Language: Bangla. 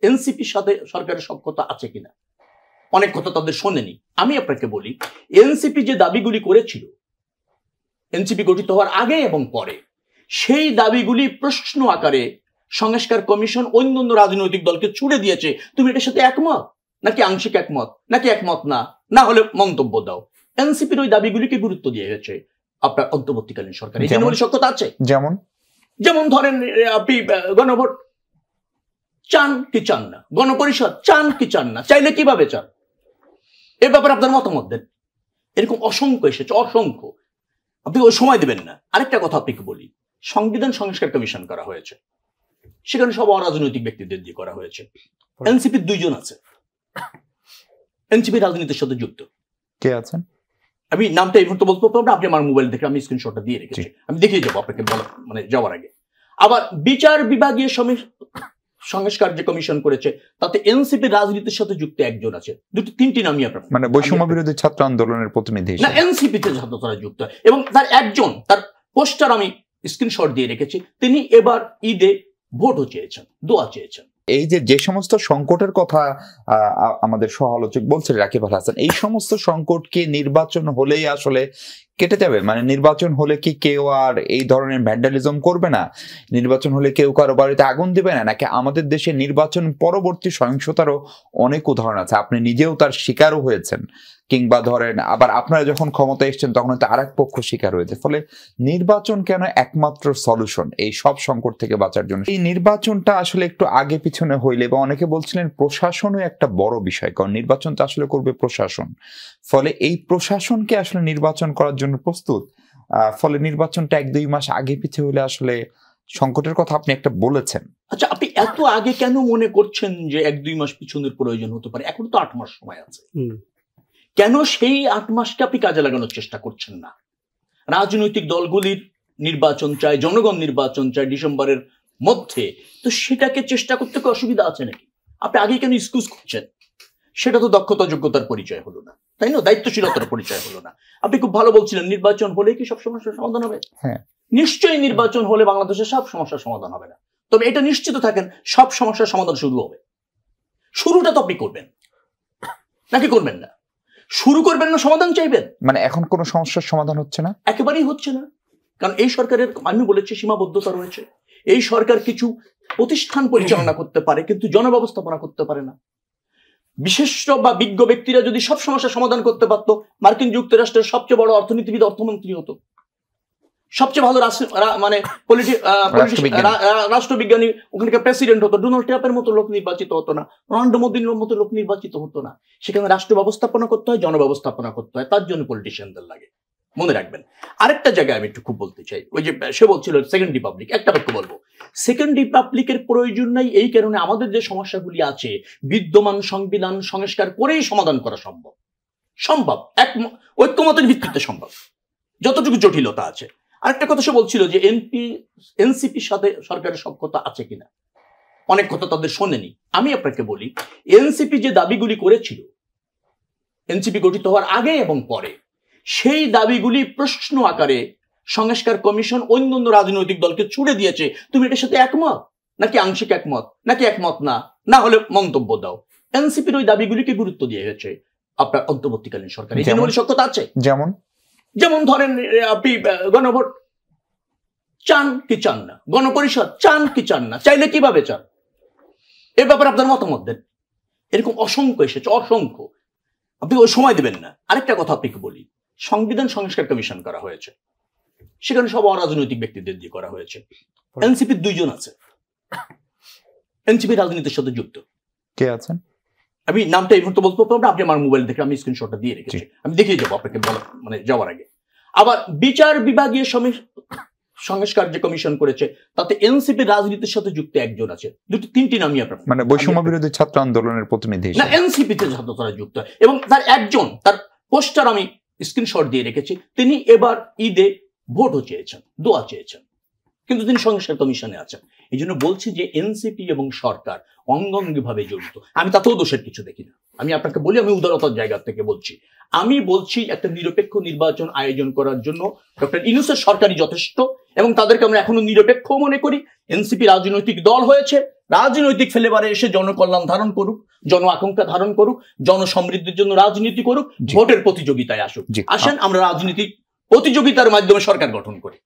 এনসিপির সাথে সরকারের সখ্যতা আছে কিনা, অনেক কথা তাদের শোনেনি। আমি আপনাকে বলি, এনসিপি যে দাবিগুলি করেছিল এনসিপি গঠিত হওয়ার আগে এবং পরে, সেই দাবিগুলি প্রশ্ন আকারে সংস্কার কমিশন অন্যান্য রাজনৈতিক দলকে ছুড়ে দিয়েছে। তুমি এটার সাথে একমত নাকি আংশিক একমত নাকি একমত না, না হলে মন্তব্য দাও। এনসিপির ওই দাবিগুলিকে গুরুত্ব দিয়ে গেছে আপনার অন্তর্বর্তীকালীন সরকার। এই জন্য সখ্যতা আছে। যেমন ধরেন আপনি গণভোট চান কি চান না, গণপরিষদ চান কি চান না, চাইলে কিভাবে চান, এ ব্যাপারে আপনার মতামত দেন। এরকম অসংখ্য এসেছে, অসংখ্য। আপনি ওই সময় দেবেন না। আরেকটা কথা আপনাকে বলি, সংবিধান সংস্কার কমিশন করা হয়েছে, সেখানে সব অরাজনৈতিক ব্যক্তিদের দিয়ে করা হয়েছে। এনসিপির 2 জন আছে, এনসিপি রাজনীতির সাথে যুক্ত। কে আছেন আমি নামটা এই মুহূর্তে বলতে পারবো, আপনি আমার মোবাইল দেখে আমি স্ক্রিনশটটা দিয়ে রেখেছি, আমি দেখিয়ে যাবো আপনাকে যাওয়ার আগে। আবার বিচার বিভাগীয় সংস্কার যে কমিশন করেছে তাতে এনসিপি রাজনীতির সাথে যুক্ত 1 জন আছে। 3টি নামই আপনার, মানে বৈষম্য বিরোধী ছাত্র আন্দোলনের প্রতিনিধি না, এনসিপি তে ছাত্ররা যুক্ত, এবং তার 1 জন, তার পোস্টার আমি স্ক্রিনশট দিয়ে রেখেছি, তিনি এবার ঈদে ভোটও চেয়েছেন, দোয়া চেয়েছেন। এই যে সমস্ত সংকটের কথা আমাদের সহ-আলোচক বলছেন রাকিব আল হাসান, এই সমস্ত সংকট কি নির্বাচন হলেই আসলে কেটে যাবে? মানে নির্বাচন হলে কি কেউ আর এই ধরনের ভ্যান্ডালিজম করবে না? নির্বাচন হলে কেউ কারো বাড়িতে আগুন দিবে না? নাকি আমাদের দেশে নির্বাচন পরবর্তী সহিংসতারও অনেক উদাহরণ আছে, আপনি নিজেও তার শিকারও হয়েছেন, কিংবা ধরেন আবার আপনারা যখন ক্ষমতায় এসেছেন তখন হয়তো আরেক পক্ষ শিকার হয়েছে। ফলে নির্বাচন কেন একমাত্র সলিউশন এই সব সংকট থেকে বাঁচার জন্য? এই নির্বাচনটা আসলে একটু আগে পিছনে হইলে, বা অনেকে বলছিলেন প্রশাসনও একটা বড় বিষয়, কারণ নির্বাচন তো আসলে করবে প্রশাসন। ফলে এই প্রশাসনকে আসলে নির্বাচন করার জন্য প্রস্তুত। ফলে নির্বাচনটা 1-2 মাস আগে পিছিয়ে হলে আসলে সংকটের কথা আপনি একটা বলেছেন। আচ্ছা, আপনি এত আগে কেন মনে করছেন যে 1-2 মাস পিছনের প্রয়োজন হতে পারে? এখন তো 8 মাস সময় আছে। কেন সেই 8 মাসকে আপনি কাজে লাগানোর চেষ্টা করছেন না? রাজনৈতিক দলগুলির নির্বাচন চায়, জনগণ নির্বাচন চায় ডিসেম্বরের মধ্যে, তো সেটাকে চেষ্টা করতে কি অসুবিধা আছে নাকি? আপনি আগে কেন এক্সকিউজ করছেন? সেটা তো দক্ষতা যোগ্যতার পরিচয় হলো না, তাই না? দায়িত্বশীলতার পরিচয় হলো না। আপনি খুব ভালো বলছিলেন, নির্বাচন হলে কি সব সমস্যার সমাধান হবে? হ্যাঁ, নিশ্চয়ই নির্বাচন হলে বাংলাদেশের সব সমস্যার সমাধান হবে না, তবে এটা নিশ্চিত থাকেন সব সমস্যার সমাধান শুরু হবে। শুরুটা তো আপনি করবেন নাকি করবেন না? শুরু করবেন না সমাধান চাইবেন? মানে এখন কোনো সমস্যার সমাধান হচ্ছে না, একেবারেই হচ্ছে না। কারণ এই সরকারের, আমি বলেছি, সীমাবদ্ধতা রয়েছে। এই সরকার কিছু প্রতিষ্ঠান পরিচালনা করতে পারে কিন্তু জনব্যবস্থাপনা করতে পারে না। বিশেষজ্ঞ বা বিজ্ঞ ব্যক্তিরা যদি সব সমস্যার সমাধান করতে পারত, মার্কিন যুক্তরাষ্ট্রের সবচেয়ে বড় অর্থনীতিবিদ অর্থমন্ত্রী হতো, সবচেয়ে ভালো রাষ্ট্রবিজ্ঞানী ওখানকার প্রেসিডেন্ট হতো, ডোনাল্ড ট্রাম্পের মতো লোক নির্বাচিত হতো না, নরেন্দ্র মোদীর মতো লোক নির্বাচিত হতো না। সেখানে রাষ্ট্র ব্যবস্থাপনা করতে হয়, জনব্যবস্থাপনা করতে হয়, তার জন্য পলিটিশিয়ানদের লাগে। মনে রাখবেন। আরেকটা জায়গায় আমি একটু খুব বলতে চাই, ওই যে সে বলছিল সেকেন্ড রিপাবলিক, একটা বাক্য বলবো, সেকেন্ড রিপাবলিকের প্রয়োজন নাই। এই কারণে আমাদের যে সমস্যাগুলি আছে বিদ্যমান সংবিধান সংস্কার করেই সমাধান করা সম্ভব, ঐক্যমতের ভিত্তিতে সম্ভব, যতটুকু জটিলতা আছে। আরেকটা কথা সে বলছিল যে এনসিপির সাথে সরকারের সখ্যতা আছে কিনা, অনেক কথা তাদের শোনেনি। আমি আপনাকে বলি, এনসিপি যে দাবিগুলি করেছিল এনসিপি গঠিত হওয়ার আগে এবং পরে, সেই দাবিগুলি প্রশ্ন আকারে সংস্কার কমিশন অন্যান্য রাজনৈতিক দলকে ছুড়ে দিয়েছে। তুমি এটার সাথে একমত নাকি আংশিক একমত নাকি একমত না, না হলে মন্তব্য দাও। এনসিপির ওই দাবিগুলিকে গুরুত্ব দিয়ে গেছে আপনার অন্তর্বর্তীকালীন সরকার। এই জন্য সখ্যতা আছে। যেমন ধরেন আপনি গণভোট চান কি চান না, গণপরিষদ চান কি চান না, চাইলে কিভাবে চান, এ ব্যাপারে আপনার মতামত দেন। এরকম অসংখ্য এসেছে, অসংখ্য। আপনি ওই সময় দেবেন না। আরেকটা কথা আপনাকে বলি, সংবিধান সংস্কার কমিশন করা হয়েছে, সেখানে সব অরাজনৈতিক ব্যক্তিদের দিয়ে করা হয়েছে। এনসিপির 2 জন আছে, এনসিপি রাজনীতির সাথে যুক্ত। কে আছেন? আমি নামটা এই মুহূর্তে বলতে পারবো, আপনি আমার মোবাইল দেখে আমি স্ক্রিনশটটা দিয়ে রেখেছি, আমি দেখিয়ে যাবো আপনাকে যাওয়ার আগে। আবার বিচার বিভাগীয় সংস্কার যে কমিশন করেছে তাতে এনসিপি রাজনীতির সাথে যুক্ত 1 জন আছে। 3টি নামই আপনার, মানে বৈষম্য বিরোধী ছাত্র আন্দোলনের প্রতিনিধি না, এনসিপি তে ছাত্ররা যুক্ত, এবং তার 1 জন, তার পোস্টার আমি স্ক্রিনশট দিয়ে রেখেছি, তিনি এবার ঈদে ভোটও চেয়েছেন, দোয়া চেয়েছেন, কিন্তু তিনি সংস্কার কমিশনে আছেন। এই জন্য বলছি যে এনসিপি এবং সরকার অঙ্গাঙ্গিভাবে জড়িত। আমি তাতেও দোষের কিছু দেখি না। আমি আপনাকে বলি, আমি উদারতার জায়গা থেকে বলছি। আমি বলছি একটা নিরপেক্ষ নির্বাচন আয়োজন করার জন্য ডক্টর ইউনূসের সরকারই যথেষ্ট, এবং তাদেরকে আমরা এখনো নিরপেক্ষ মনে করি। এনসিপি রাজনৈতিক দল হয়েছে, রাজনৈতিক ফ্লেভারে এসে জনকল্যাণ ধারণ করুক, জন আকাঙ্ক্ষা ধারণ করুক, জনসমৃদ্ধির জন্য রাজনীতি করুক, ভোটের প্রতিযোগিতায় আসুক। আসেন আমরা রাজনীতিক প্রতিযোগিতার মাধ্যমে সরকার গঠন করি।